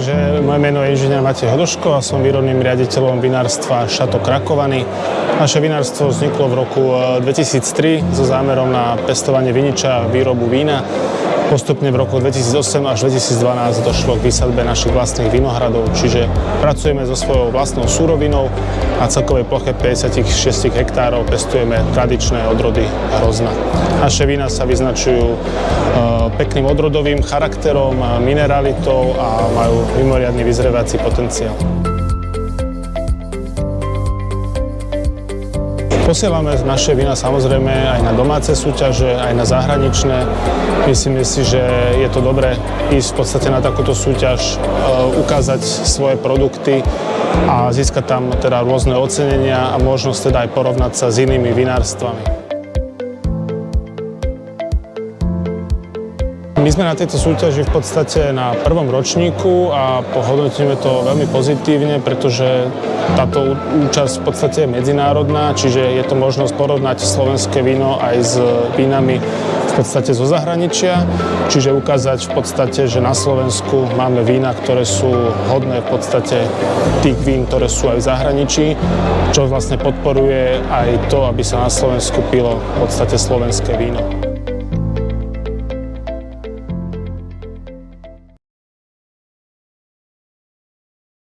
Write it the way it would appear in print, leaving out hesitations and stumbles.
Takže moje meno je inžinier Matej Hodoško a som výrobným riaditeľom vinárstva Šatok Rakovany. Naše vinárstvo vzniklo v roku 2003 so zámerom na pestovanie viniča a výrobu vína. Postupne v roku 2008 až 2012 došlo k výsadbe našich vlastných vinohradov, čiže pracujeme so svojou vlastnou súrovinou a celkovej ploche 56 hektárov pestujeme tradičné odrody hrozna. Naše vína sa vyznačujú pekným odrodovým charakterom, mineralitou a majú mimoriadny vyzrievací potenciál. Posielame naše vína samozrejme aj na domáce súťaže, aj na zahraničné. Myslíme si, že je to dobré ísť v podstate na takúto súťaž, ukázať svoje produkty a získať tam teda rôzne ocenenia a možnosť teda aj porovnať sa s inými vinárstvami. My sme na tejto súťaži v podstate na prvom ročníku a hodnotíme to veľmi pozitívne, pretože táto účasť v podstate je medzinárodná, čiže je to možnosť porovnať slovenské víno aj s vínami v podstate zo zahraničia, čiže ukázať v podstate, že na Slovensku máme vína, ktoré sú hodné v podstate tých vín, ktoré sú aj v zahraničí, čo vlastne podporuje aj to, aby sa na Slovensku pilo v podstate slovenské víno.